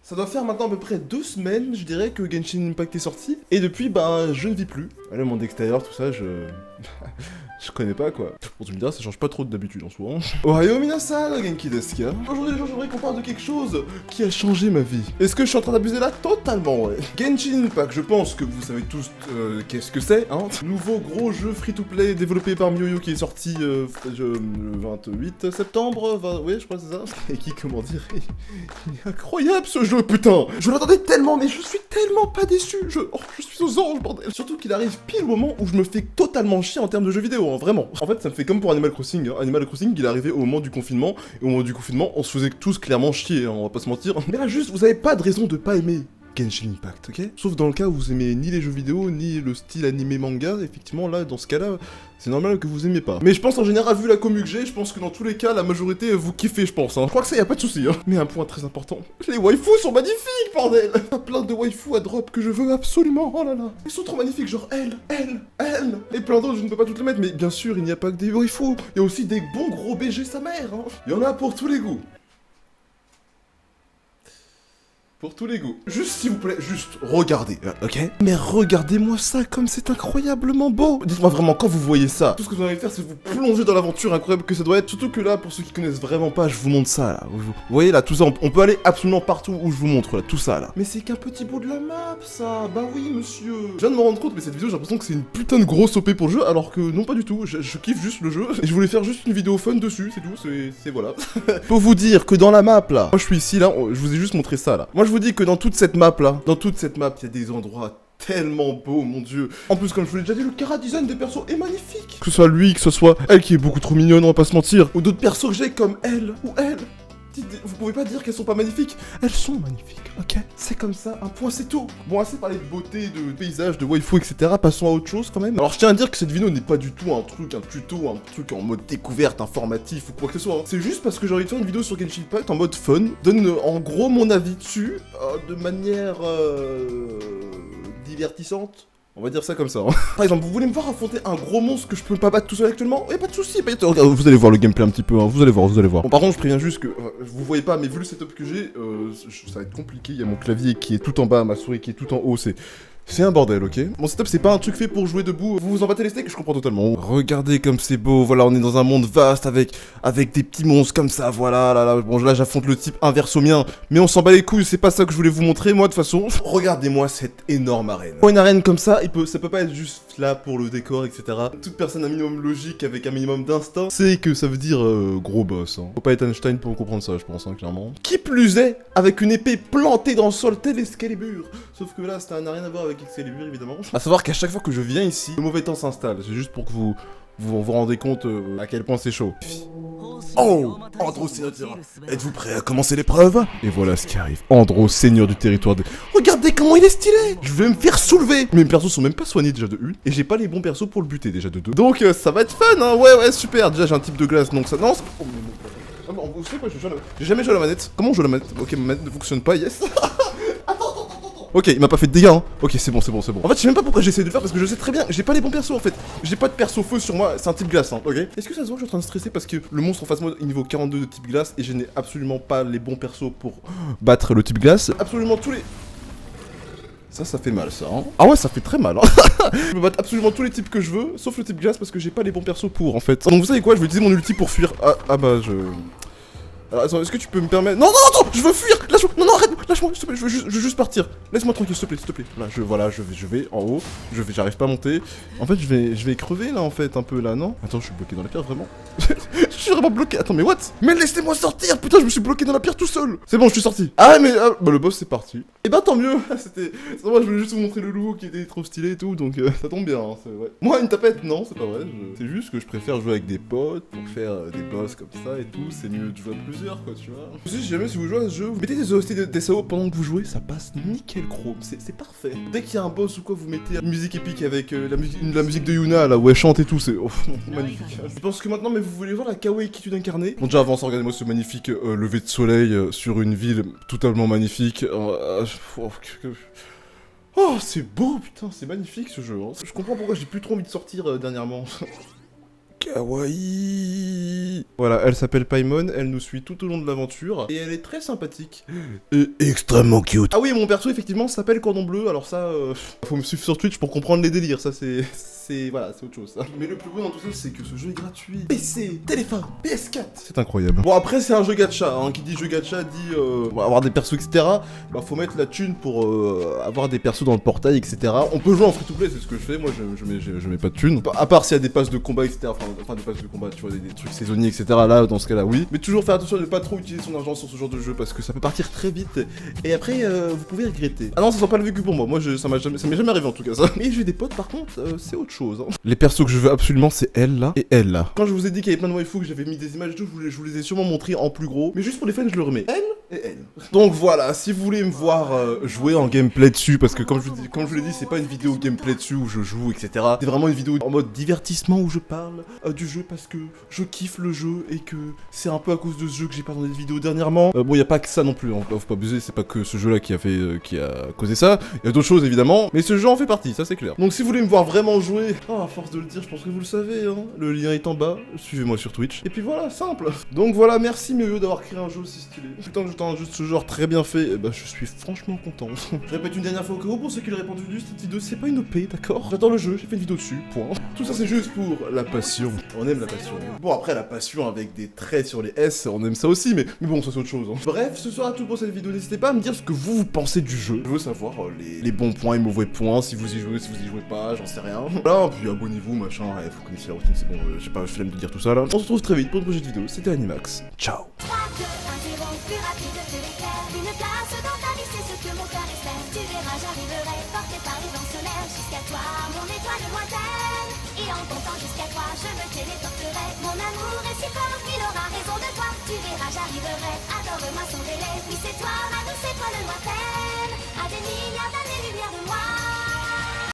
Ça doit faire maintenant à peu près 2 semaines, je dirais, que Genshin Impact est sorti. Et depuis, bah, je ne vis plus. Le monde extérieur, tout ça, je connais pas, quoi. Bon, tu me diras, ça change pas trop d'habitude en soi. Ohayou minasan, Genki desu ka. Aujourd'hui, les gens, j'aimerais qu'on parle de quelque chose qui a changé ma vie. Est-ce que je suis en train d'abuser là? Totalement, ouais. Genshin Impact, je pense que vous savez tous qu'est-ce que c'est, hein. Nouveau gros jeu free-to-play développé par MiYoYo qui est sorti le 28 septembre, oui, je crois que c'est ça. Et qui, comment dire, il est incroyable ce jeu, putain. Je l'attendais tellement, mais je suis tellement pas déçu. Je suis aux anges, bordel. Surtout qu'il arrive pile au moment où je me fais totalement chier en termes de jeux vidéo, hein, vraiment. En fait, ça me fait comme pour Animal Crossing. Hein. Animal Crossing, il est arrivé au moment du confinement, et au moment du confinement, on se faisait tous clairement chier, hein, on va pas se mentir. Mais là, juste, vous avez pas de raison de pas aimer Genshin Impact, ok? Sauf dans le cas où vous aimez ni les jeux vidéo, ni le style animé manga, effectivement, là, dans ce cas-là, c'est normal que vous aimiez pas. Mais je pense en général, vu la commu que j'ai, je pense que dans tous les cas, la majorité, vous kiffez, je pense, hein. Je crois que ça, y a pas de souci, hein. Mais un point très important, les waifus sont magnifiques, bordel! Il y a plein de waifus à drop que je veux absolument, oh là là. Ils sont trop magnifiques, genre elle, et plein d'autres, je ne peux pas toutes les mettre, mais bien sûr, il n'y a pas que des waifus, il y a aussi des bons gros BG sa mère, hein. Il y en a pour tous les goûts. Pour tous les goûts. Juste s'il vous plaît, juste regardez, ok? Mais regardez-moi ça comme c'est incroyablement beau. Dites-moi vraiment quand vous voyez ça. Tout ce que vous allez faire, c'est vous plonger dans l'aventure incroyable que ça doit être. Surtout que là, pour ceux qui connaissent vraiment pas, je vous montre ça là. Vous voyez là, tout ça, on peut aller absolument partout où je vous montre là, tout ça là. Mais c'est qu'un petit bout de la map, ça. Bah oui, monsieur. Je viens de me rendre compte, mais cette vidéo, j'ai l'impression que c'est une putain de grosse OP pour le jeu, alors que non pas du tout. Je kiffe juste le jeu et je voulais faire juste une vidéo fun dessus, c'est tout. C'est voilà. Faut vous dire que dans la map là, moi je suis ici là, je vous ai juste montré ça là. Moi je vous dis que dans toute cette map là, il y a des endroits tellement beaux, mon dieu. En plus, comme je vous l'ai déjà dit, le chara design des persos est magnifique. Que ce soit lui, que ce soit elle qui est beaucoup trop mignonne, on va pas se mentir, ou d'autres persos que j'ai comme elle ou elle. Vous pouvez pas dire qu'elles sont pas magnifiques. Elles sont magnifiques, ok? C'est comme ça, un point, c'est tout. Bon, assez parlé de beauté, de paysage, de waifu, etc. Passons à autre chose quand même. Alors, je tiens à dire que cette vidéo n'est pas du tout un tuto, un truc en mode découverte, informatif ou quoi que ce soit. Hein. C'est juste parce que j'ai envie de faire une vidéo sur Genshin Impact en mode fun. Donne en gros mon avis dessus, de manière divertissante. On va dire ça comme ça. Hein. Par exemple, vous voulez me voir affronter un gros monstre que je peux pas battre tout seul actuellement? Y'a pas de soucis, vous allez voir le gameplay un petit peu, hein. Vous allez voir. Bon, par contre, je préviens juste que vous voyez pas, mais vu le setup que j'ai, ça va être compliqué. Il y a mon clavier qui est tout en bas, ma souris qui est tout en haut, c'est un bordel, ok? Mon setup, c'est pas un truc fait pour jouer debout. Vous vous en battez les steaks, je comprends totalement. Regardez comme c'est beau. Voilà, on est dans un monde vaste avec des petits monstres comme ça. Voilà, là. Bon, là, j'affronte le type inverse au mien. Mais on s'en bat les couilles, c'est pas ça que je voulais vous montrer, moi, de toute façon. Regardez-moi cette énorme arène. Pour une arène comme ça, ça peut pas être juste là pour le décor, etc. Toute personne un minimum logique avec un minimum d'instinct, c'est que ça veut dire gros boss. Hein. Faut pas être Einstein pour comprendre ça, je pense, hein, clairement. Qui plus est, avec une épée plantée dans le sol, tel Excalibur. Sauf que là, ça n'a rien à voir avec Excalibur, évidemment. A savoir qu'à chaque fois que je viens ici, le mauvais temps s'installe. C'est juste pour que vous rendez compte à quel point c'est chaud. Oh, Andro, Seigneur du territoire. Êtes-vous prêt à commencer l'épreuve? Et voilà ce qui arrive. Andro, Seigneur du territoire. Regardez comment il est stylé. Je vais me faire soulever. Mes persos sont même pas soignés déjà de 1. Et j'ai pas les bons persos pour le buter déjà de 2. Donc ça va être fun, hein. Ouais, super. Déjà j'ai un type de glace, donc ça... Non, c'est... Oh, vous savez quoi, j'ai jamais joué à la manette. Comment on joue à la manette? Ok, ma manette ne fonctionne pas, yes. Ok, il m'a pas fait de dégâts, hein. Ok, c'est bon. En fait, je sais même pas pourquoi j'essaie de le faire parce que je sais très bien, j'ai pas les bons persos en fait. J'ai pas de perso feu sur moi, c'est un type glace, hein, ok? Est-ce que ça se voit que je suis en train de stresser parce que le monstre en face de moi est niveau 42 de type glace et je n'ai absolument pas les bons persos pour battre le type glace? Absolument tous les... Ça fait mal, ça, hein. Ah ouais, ça fait très mal, hein. Je peux battre absolument tous les types que je veux, sauf le type glace parce que j'ai pas les bons persos pour, en fait. Donc vous savez quoi, je vais utiliser mon ulti pour fuir. Ah bah, Alors, attends, est-ce que tu peux me permettre... Non, je veux fuir. Lâche-moi, non, arrête-moi, lâche-moi, s'il te plaît, je veux juste partir. Laisse-moi tranquille, s'il te plaît. Là, je vais en haut, j'arrive pas à monter. En fait, je vais crever, là, en fait, un peu, là, non? Attends, je suis bloqué dans la pierre, vraiment. Je suis vraiment bloqué, attends, mais what? Mais laissez-moi sortir, putain, je me suis bloqué dans la pierre tout seul. C'est bon, je suis sorti. Ah, mais, bah, le boss, c'est parti. Et bah, tant mieux, moi, je voulais juste vous montrer le loup qui était trop stylé et tout, donc ça tombe bien, hein, c'est vrai. Moi, une tapette, non, c'est pas vrai, c'est juste que je préfère jouer avec des potes pour faire des boss comme ça et tout, c'est mieux de jouer à plusieurs, quoi, tu vois. Si jamais, si vous jouez à ce jeu, vous mettez des OST des SAO pendant que vous jouez, ça passe nickel chrome, c'est parfait. Dès qu'il y a un boss ou quoi, vous mettez une musique épique avec la musique de Yuna, là, où elle chante et tout, c'est magnifique. Je pense que maintenant, mais vous voulez voir la kawaii qui tue d'incarner. Bon, déjà, avant ça, regardez-moi ce magnifique lever de soleil sur une ville totalement magnifique. Oh, c'est beau, putain, c'est magnifique ce jeu. Hein. Je comprends pourquoi j'ai plus trop envie de sortir dernièrement. Kawaii. Voilà, elle s'appelle Paimon, elle nous suit tout au long de l'aventure, et elle est très sympathique. Et extrêmement cute. Ah oui, mon perso, effectivement, s'appelle Cordon Bleu, alors ça, faut me suivre sur Twitch pour comprendre les délires, ça c'est... Voilà, c'est autre chose ça. Mais le plus beau dans tout ça, c'est que ce jeu est gratuit. PC, téléphone, PS4. C'est incroyable. Bon, après, c'est un jeu gacha, hein. Qui dit jeu gacha dit avoir des persos, etc. Bah, faut mettre la thune pour avoir des persos dans le portail, etc. On peut jouer en free-to-play, c'est ce que je fais. Moi, je mets pas de thune. À part s'il y a des passes de combat, etc. Enfin, des passes de combat, tu vois, des trucs saisonniers, etc. Là, dans ce cas-là, oui. Mais toujours faire attention de ne pas trop utiliser son argent sur ce genre de jeu parce que ça peut partir très vite. Et après, vous pouvez regretter. Ah non, ça sent pas le vécu pour moi. Moi, ça m'est jamais arrivé en tout cas, ça. Mais j'ai des potes, par contre, c'est autre chose. Hein. Les persos que je veux absolument, c'est elle là et elle là. Quand je vous ai dit qu'il y avait plein de waifus, que j'avais mis des images et tout, je vous les ai sûrement montrées en plus gros. Mais juste pour les fans, je le remets. Elle et elle. Donc voilà, si vous voulez me voir jouer en gameplay dessus, parce que comme je vous l'ai dit, c'est pas une vidéo gameplay dessus où je joue, etc. C'est vraiment une vidéo en mode divertissement où je parle du jeu parce que je kiffe le jeu et que c'est un peu à cause de ce jeu que j'ai pas dans des vidéos dernièrement. Bon, y a pas que ça non plus, hein. Faut pas abuser, c'est pas que ce jeu là qui a causé ça. Il y a d'autres choses évidemment, mais ce jeu en fait partie, ça c'est clair. Donc si vous voulez me voir vraiment jouer, à force de le dire, je pense que vous le savez, hein. Le lien est en bas, suivez-moi sur Twitch. Et puis voilà, simple. Donc voilà, merci Mieux d'avoir créé un jeu aussi stylé. Putain, j'attends un jeu de ce genre très bien fait, et bah je suis franchement content. Je répète une dernière fois au cas où, pour ceux qui l'auraient répondu, cette vidéo c'est pas une OP, d'accord? J'adore le jeu, j'ai fait une vidéo dessus, point. Tout ça c'est juste pour la passion. On aime la passion. Bon après la passion avec des traits sur les S, on aime ça aussi, mais bon ça c'est autre chose. Hein. Bref, ce sera tout pour cette vidéo, n'hésitez pas à me dire ce que vous pensez du jeu. Je veux savoir les bons points et mauvais points, si vous y jouez, si vous y jouez pas, j'en sais rien. Voilà, puis abonnez-vous, machin, ouais, vous connaissez la routine, c'est bon, j'ai pas flemme de dire tout ça là. On se retrouve très vite pour une prochaine vidéo, c'était Animax. Ciao. 3, 2, 1, 0, plus rapide que l'éclair. Une place dans ta vie, c'est ce que mon cœur espère. Tu verras, j'arriverai, porté par les vents solaires. Jusqu'à toi, mon étoile lointaine. Et en comptant jusqu'à toi, je me téléporterai. Mon amour est si fort, il aura raison de toi. Tu verras, j'arriverai, adore-moi sans délai. Oui, c'est toi, ma douce étoile lointaine.